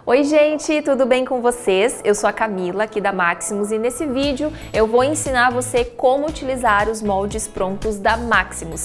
Oi gente, tudo bem com vocês? Eu sou a Camila aqui da Maximus e nesse vídeo eu vou ensinar você como utilizar os moldes prontos da Maximus.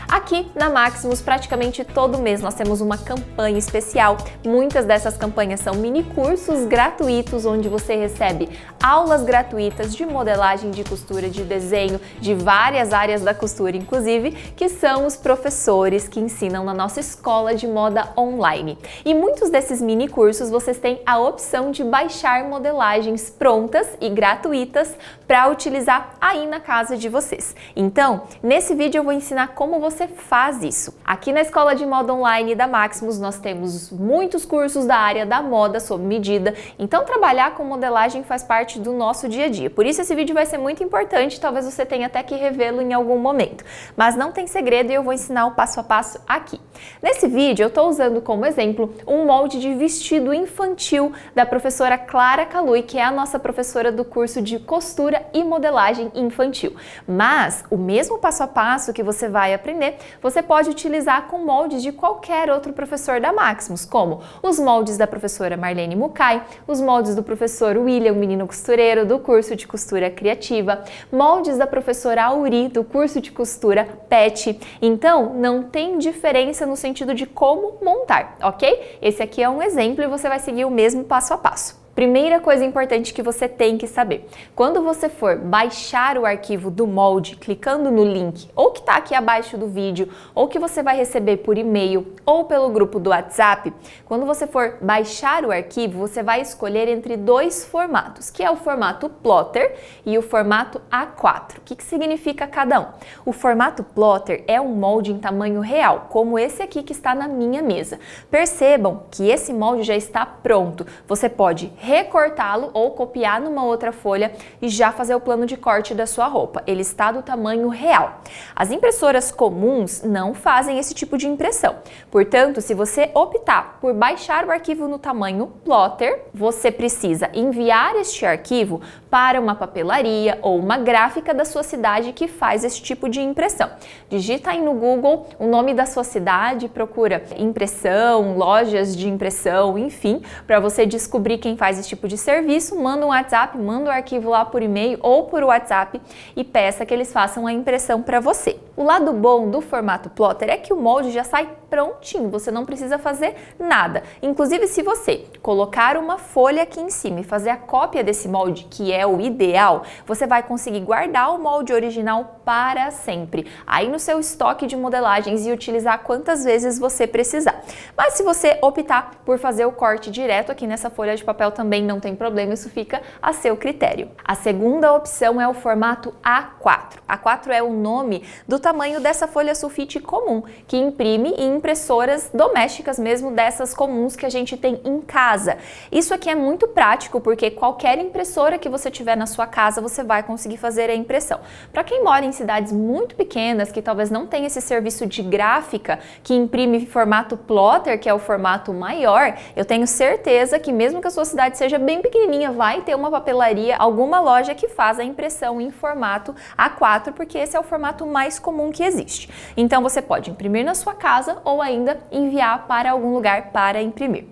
Aqui na Maximus, praticamente todo mês nós temos uma campanha especial. Muitas dessas campanhas são mini cursos gratuitos, onde você recebe aulas gratuitas de modelagem, de costura, de desenho, de várias áreas da costura, inclusive, que são os professores que ensinam na nossa escola de moda online. E muitos desses mini cursos vocês têm a opção de baixar modelagens prontas e gratuitas para utilizar aí na casa de vocês. Então, nesse vídeo eu vou ensinar como você faz isso. Aqui na Escola de Moda Online da Maximus nós temos muitos cursos da área da moda sob medida, então trabalhar com modelagem faz parte do nosso dia a dia. Por isso esse vídeo vai ser muito importante, talvez você tenha até que revê-lo em algum momento. Mas não tem segredo e eu vou ensinar o passo a passo aqui. Nesse vídeo eu estou usando como exemplo um molde de vestido infantil da professora Clara Calui, que é a nossa professora do curso de costura e modelagem infantil. Mas o mesmo passo a passo que você vai aprender, você pode utilizar com moldes de qualquer outro professor da Maximus, como os moldes da professora Marlene Mukai, os moldes do professor William, menino costureiro, do curso de costura criativa, moldes da professora Auri, do curso de costura PET. Então, não tem diferença no sentido de como montar, ok? Esse aqui é um exemplo e você vai seguir o mesmo passo a passo. Primeira coisa importante que você tem que saber, quando você for baixar o arquivo do molde, clicando no link, ou que está aqui abaixo do vídeo, ou que você vai receber por e-mail, ou pelo grupo do WhatsApp, quando você for baixar o arquivo, você vai escolher entre dois formatos, que é o formato Plotter e o formato A4. O que significa cada um? O formato Plotter é um molde em tamanho real, como esse aqui que está na minha mesa. Percebam que esse molde já está pronto. Você pode recortá-lo ou copiar numa outra folha e já fazer o plano de corte da sua roupa. Ele está do tamanho real. As impressoras comuns não fazem esse tipo de impressão. Portanto, se você optar por baixar o arquivo no tamanho Plotter, você precisa enviar este arquivo para uma papelaria ou uma gráfica da sua cidade que faz esse tipo de impressão. Digita aí no Google o nome da sua cidade, procura impressão, lojas de impressão, enfim, para você descobrir quem faz esse tipo de serviço, manda um WhatsApp, manda o arquivo lá por e-mail ou por WhatsApp e peça que eles façam a impressão para você. O lado bom do formato Plotter é que o molde já sai prontinho, você não precisa fazer nada. Inclusive, se você colocar uma folha aqui em cima e fazer a cópia desse molde, que é o ideal, você vai conseguir guardar o molde original para sempre, aí no seu estoque de modelagens e utilizar quantas vezes você precisar. Mas se você optar por fazer o corte direto aqui nessa folha de papel, também não tem problema, isso fica a seu critério. A segunda opção é o formato A4. A4 é o nome do tamanho dessa folha sulfite comum, que imprime em impressoras domésticas mesmo, dessas comuns que a gente tem em casa. Isso aqui é muito prático porque qualquer impressora que você tiver na sua casa, você vai conseguir fazer a impressão. Para quem mora em cidades muito pequenas, que talvez não tenha esse serviço de gráfica que imprime em formato Plotter, que é o formato maior, eu tenho certeza que mesmo que a sua cidade seja bem pequenininha, vai ter uma papelaria, alguma loja que faz a impressão em formato A4, porque esse é o formato mais comum que existe. Então você pode imprimir na sua casa ou ainda enviar para algum lugar para imprimir.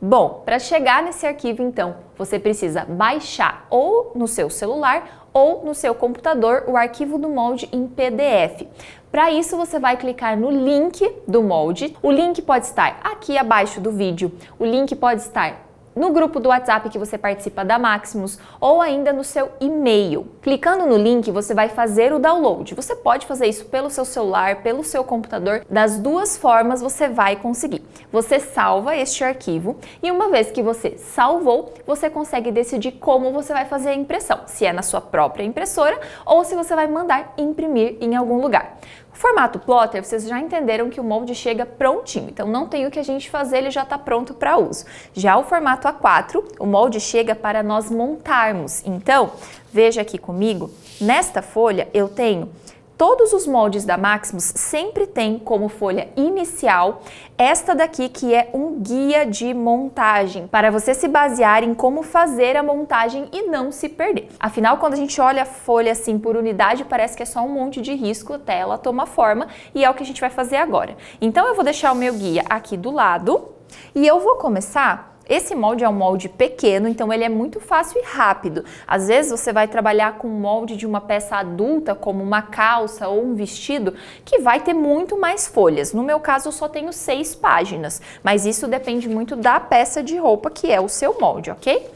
Bom, para chegar nesse arquivo, então, você precisa baixar ou no seu celular ou no seu computador o arquivo do molde em PDF. Para isso, você vai clicar no link do molde. O link pode estar aqui abaixo do vídeo, o link pode estar no grupo do WhatsApp que você participa da Maximus ou ainda no seu e-mail. Clicando no link, você vai fazer o download. Você pode fazer isso pelo seu celular, pelo seu computador. Das duas formas você vai conseguir. Você salva este arquivo e uma vez que você salvou, você consegue decidir como você vai fazer a impressão. Se é na sua própria impressora ou se você vai mandar imprimir em algum lugar. O formato Plotter, vocês já entenderam que o molde chega prontinho, então não tem o que a gente fazer, ele já está pronto para uso. Já o formato A4, o molde chega para nós montarmos. Então, veja aqui comigo, nesta folha eu tenho Todos os moldes da Maximus sempre tem como folha inicial esta daqui, que é um guia de montagem, para você se basear em como fazer a montagem e não se perder. Afinal, quando a gente olha a folha assim por unidade, parece que é só um monte de risco até ela tomar forma, e é o que a gente vai fazer agora. Então eu vou deixar o meu guia aqui do lado e eu vou começar Esse molde é um molde pequeno, então ele é muito fácil e rápido. Às vezes você vai trabalhar com um molde de uma peça adulta, como uma calça ou um vestido, que vai ter muito mais folhas. No meu caso, eu só tenho 6 páginas, mas isso depende muito da peça de roupa que é o seu molde, ok?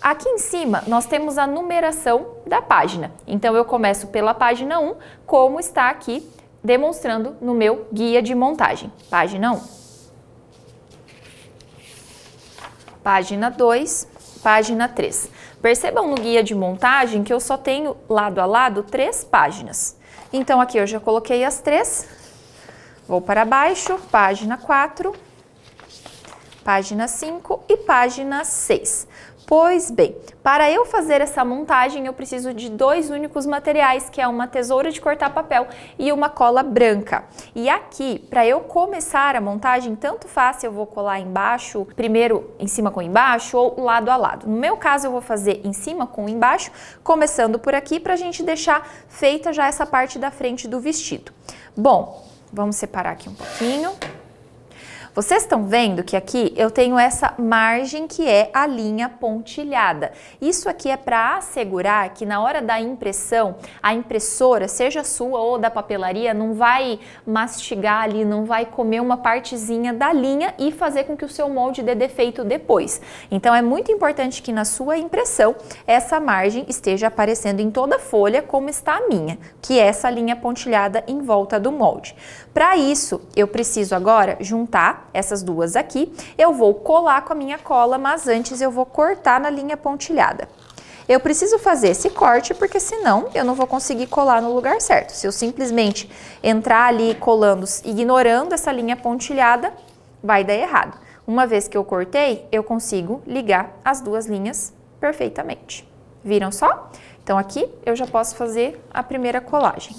Aqui em cima, nós temos a numeração da página. Então, eu começo pela página 1, como está aqui demonstrando no meu guia de montagem. Página 1. Página 2, página 3. Percebam no guia de montagem que eu só tenho lado a lado 3 páginas. Então, aqui eu já coloquei as 3. Vou para baixo, página 4, página 5 e página 6. Pois bem, para eu fazer essa montagem eu preciso de 2 únicos materiais, que é uma tesoura de cortar papel e uma cola branca. E aqui, para eu começar a montagem, tanto faz se eu vou colar embaixo, primeiro em cima com embaixo ou lado a lado. No meu caso eu vou fazer em cima com embaixo, começando por aqui para a gente deixar feita já essa parte da frente do vestido. Bom, vamos separar aqui um pouquinho. Vocês estão vendo que aqui eu tenho essa margem que é a linha pontilhada. Isso aqui é para assegurar que na hora da impressão, a impressora, seja sua ou da papelaria, não vai mastigar ali, não vai comer uma partezinha da linha e fazer com que o seu molde dê defeito depois. Então é muito importante que na sua impressão essa margem esteja aparecendo em toda a folha como está a minha, que é essa linha pontilhada em volta do molde. Para isso, eu preciso agora juntar essas duas aqui, eu vou colar com a minha cola, mas antes eu vou cortar na linha pontilhada. Eu preciso fazer esse corte porque senão eu não vou conseguir colar no lugar certo. Se eu simplesmente entrar ali colando, ignorando essa linha pontilhada, vai dar errado. Uma vez que eu cortei, eu consigo ligar as duas linhas perfeitamente. Viram só? Então aqui eu já posso fazer a primeira colagem.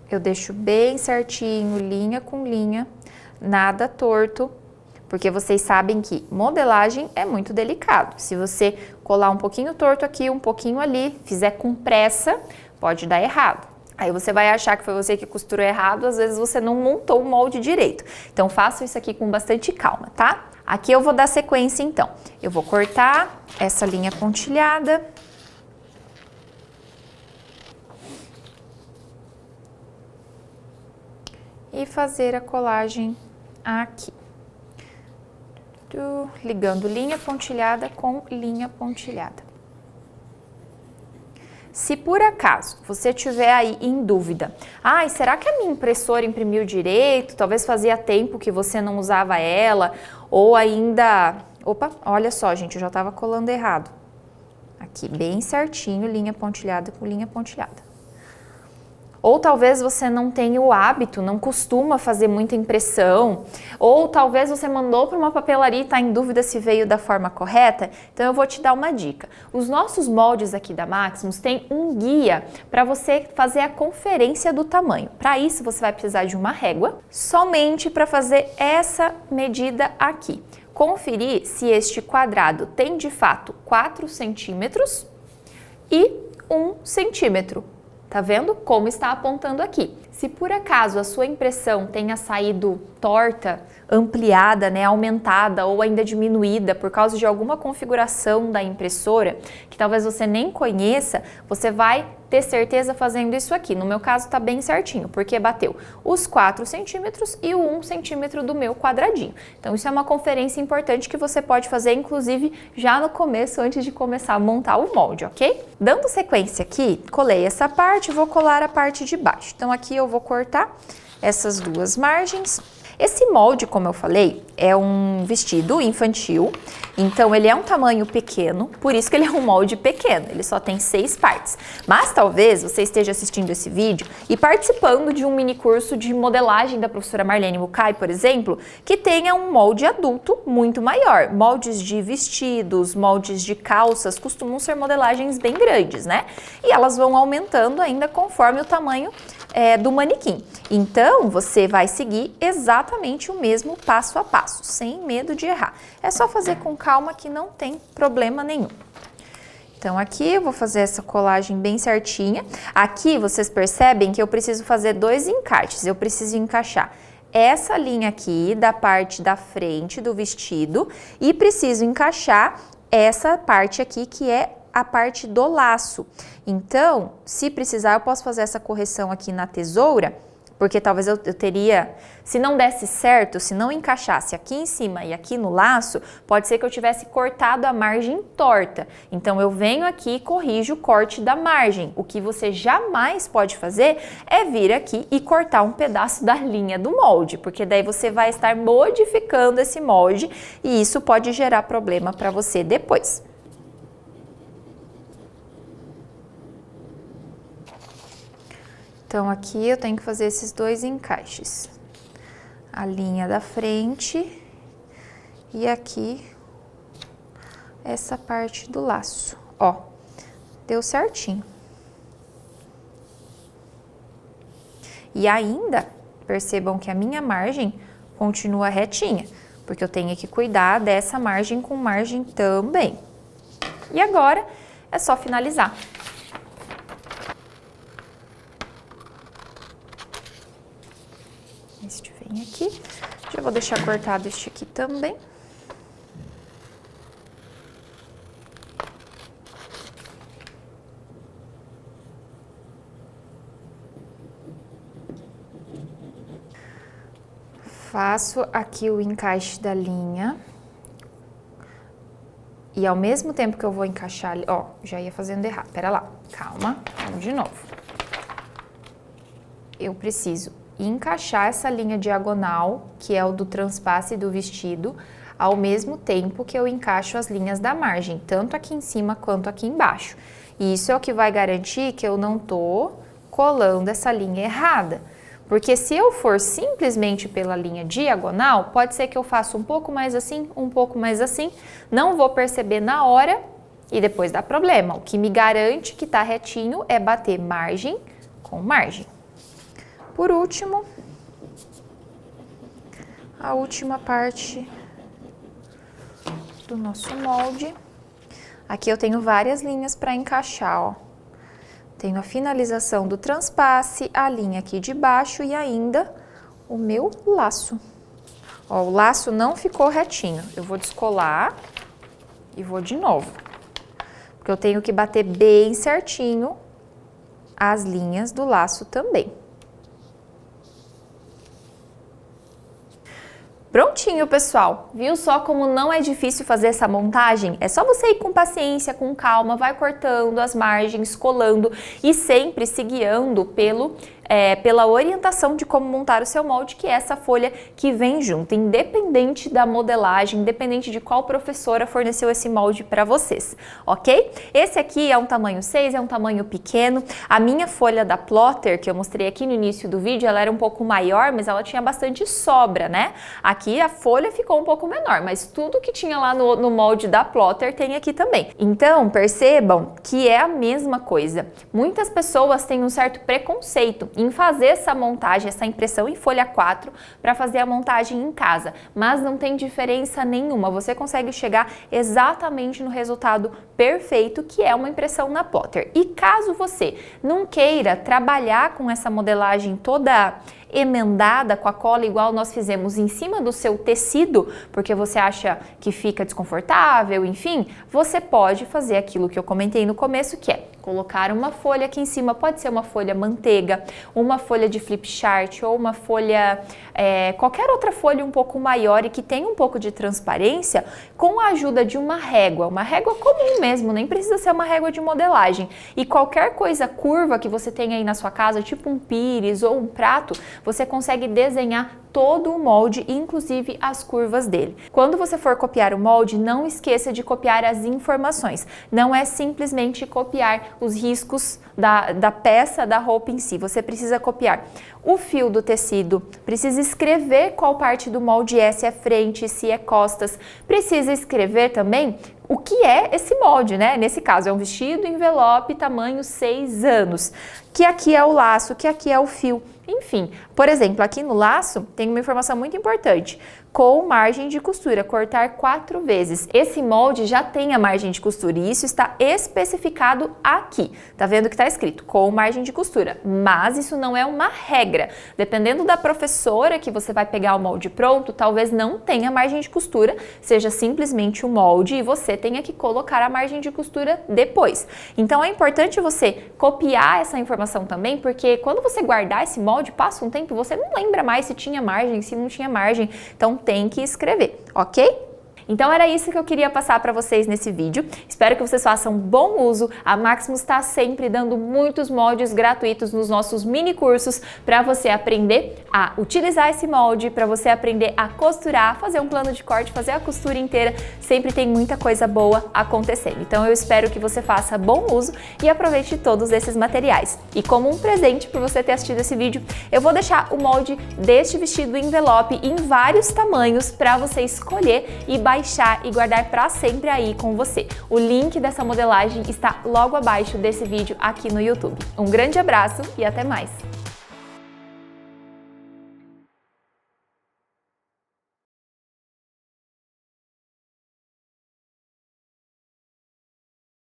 Eu deixo bem certinho, linha com linha, nada torto, porque vocês sabem que modelagem é muito delicado. Se você colar um pouquinho torto aqui, um pouquinho ali, fizer com pressa, pode dar errado. Aí você vai achar que foi você que costurou errado, às vezes você não montou o molde direito. Então faça isso aqui com bastante calma, tá? Aqui eu vou dar sequência então. Eu vou cortar essa linha pontilhada. E fazer a colagem aqui. Ligando linha pontilhada com linha pontilhada. Se por acaso você tiver aí em dúvida, será que a minha impressora imprimiu direito? Talvez fazia tempo que você não usava ela, ou ainda... Opa, olha só, gente, eu já estava colando errado. Aqui, bem certinho, linha pontilhada com linha pontilhada. Ou talvez você não tenha o hábito, não costuma fazer muita impressão, ou talvez você mandou para uma papelaria e está em dúvida se veio da forma correta, então eu vou te dar uma dica. Os nossos moldes aqui da Maximus têm um guia para você fazer a conferência do tamanho. Para isso você vai precisar de uma régua, somente para fazer essa medida aqui. Conferir se este quadrado tem de fato 4 centímetros e 1 centímetro. Tá vendo como está apontando aqui? Se por acaso a sua impressão tenha saído torta, ampliada, aumentada ou ainda diminuída por causa de alguma configuração da impressora, que talvez você nem conheça, você vai ter certeza fazendo isso aqui. No meu caso tá bem certinho, porque bateu os 4 centímetros e o 1 centímetro do meu quadradinho. Então isso é uma conferência importante que você pode fazer, inclusive, já no começo, antes de começar a montar o molde, ok? Dando sequência aqui, colei essa parte, vou colar a parte de baixo. Então aqui eu vou cortar essas duas margens. Esse molde, como eu falei, é um vestido infantil, então ele é um tamanho pequeno, por isso que ele é um molde pequeno, ele só tem 6 partes. Mas talvez você esteja assistindo esse vídeo e participando de um mini curso de modelagem da professora Marlene Mukai, por exemplo, que tenha um molde adulto muito maior. Moldes de vestidos, moldes de calças costumam ser modelagens bem grandes, né? E elas vão aumentando ainda conforme o tamanho do manequim. Então, você vai seguir exatamente o mesmo passo a passo, sem medo de errar. É só fazer com calma que não tem problema nenhum. Então, aqui eu vou fazer essa colagem bem certinha. Aqui, vocês percebem que eu preciso fazer 2 encaixes. Eu preciso encaixar essa linha aqui da parte da frente do vestido e preciso encaixar essa parte aqui que é a parte do laço. Então, se precisar, eu posso fazer essa correção aqui na tesoura, porque talvez eu teria, se não desse certo, se não encaixasse aqui em cima e aqui no laço, pode ser que eu tivesse cortado a margem torta. Então, eu venho aqui e corrijo o corte da margem. O que você jamais pode fazer é vir aqui e cortar um pedaço da linha do molde, porque daí você vai estar modificando esse molde e isso pode gerar problema para você depois. Então, aqui eu tenho que fazer esses 2 encaixes. A linha da frente e aqui essa parte do laço. Ó, deu certinho. E ainda, percebam que a minha margem continua retinha, porque eu tenho que cuidar dessa margem com margem também. E agora, é só finalizar. Este vem aqui, já vou deixar cortado este aqui também. Faço aqui o encaixe da linha. E ao mesmo tempo que eu vou encaixar, ó, já ia fazendo errado, pera lá, calma, vamos de novo. Eu preciso encaixar essa linha diagonal, que é o do transpasse do vestido, ao mesmo tempo que eu encaixo as linhas da margem, tanto aqui em cima quanto aqui embaixo. E isso é o que vai garantir que eu não tô colando essa linha errada. Porque se eu for simplesmente pela linha diagonal, pode ser que eu faça um pouco mais assim, um pouco mais assim, não vou perceber na hora e depois dá problema. O que me garante que tá retinho é bater margem com margem. Por último, a última parte do nosso molde. Aqui eu tenho várias linhas para encaixar, ó. Tenho a finalização do transpasse, a linha aqui de baixo e ainda o meu laço. Ó, o laço não ficou retinho. Eu vou descolar e vou de novo. Porque eu tenho que bater bem certinho as linhas do laço também. Prontinho, pessoal! Viu só como não é difícil fazer essa montagem? É só você ir com paciência, com calma, vai cortando as margens, colando e sempre se guiando pela orientação de como montar o seu molde, que é essa folha que vem junto, independente da modelagem, independente de qual professora forneceu esse molde para vocês, ok? Esse aqui é um tamanho 6, é um tamanho pequeno. A minha folha da Plotter, que eu mostrei aqui no início do vídeo, ela era um pouco maior, mas ela tinha bastante sobra, né? Aqui a folha ficou um pouco menor, mas tudo que tinha lá no molde da Plotter tem aqui também. Então, percebam que é a mesma coisa. Muitas pessoas têm um certo preconceito em fazer essa montagem, essa impressão em folha 4 para fazer a montagem em casa, mas não tem diferença nenhuma, você consegue chegar exatamente no resultado perfeito, que é uma impressão na Plotter. E caso você não queira trabalhar com essa modelagem toda emendada com a cola igual nós fizemos em cima do seu tecido, porque você acha que fica desconfortável, enfim, você pode fazer aquilo que eu comentei no começo, que é colocar uma folha aqui em cima, pode ser uma folha manteiga, uma folha de flip chart ou uma folha, qualquer outra folha um pouco maior e que tenha um pouco de transparência, com a ajuda de uma régua comum mesmo, nem precisa ser uma régua de modelagem. E qualquer coisa curva que você tenha aí na sua casa, tipo um pires ou um prato, você consegue desenhar todo o molde, inclusive as curvas dele. Quando você for copiar o molde, não esqueça de copiar as informações. Não é simplesmente copiar os riscos da peça, da roupa em si. Você precisa copiar o fio do tecido, precisa escrever qual parte do molde é, se é frente, se é costas. Precisa escrever também o que é esse molde, né? Nesse caso é um vestido envelope tamanho 6 anos, que aqui é o laço, que aqui é o fio. Enfim, por exemplo, aqui no laço tem uma informação muito importante. Com margem de costura, cortar 4 vezes. Esse molde já tem a margem de costura e isso está especificado aqui. Tá vendo que tá escrito com margem de costura, mas isso não é uma regra. Dependendo da professora que você vai pegar o molde pronto, talvez não tenha margem de costura, seja simplesmente o molde e você tenha que colocar a margem de costura depois. Então é importante você copiar essa informação também, porque quando você guardar esse molde, passa um tempo, você não lembra mais se tinha margem, se não tinha margem. Então tem que escrever, ok? Então era isso que eu queria passar para vocês nesse vídeo. Espero que vocês façam bom uso. A Maximus está sempre dando muitos moldes gratuitos nos nossos mini cursos para você aprender a utilizar esse molde, para você aprender a costurar, fazer um plano de corte, fazer a costura inteira. Sempre tem muita coisa boa acontecendo. Então eu espero que você faça bom uso e aproveite todos esses materiais. E como um presente por você ter assistido esse vídeo, eu vou deixar o molde deste vestido envelope em vários tamanhos para você escolher e baixar e guardar para sempre aí com você. O link dessa modelagem está logo abaixo desse vídeo aqui no YouTube. Um grande abraço e até mais!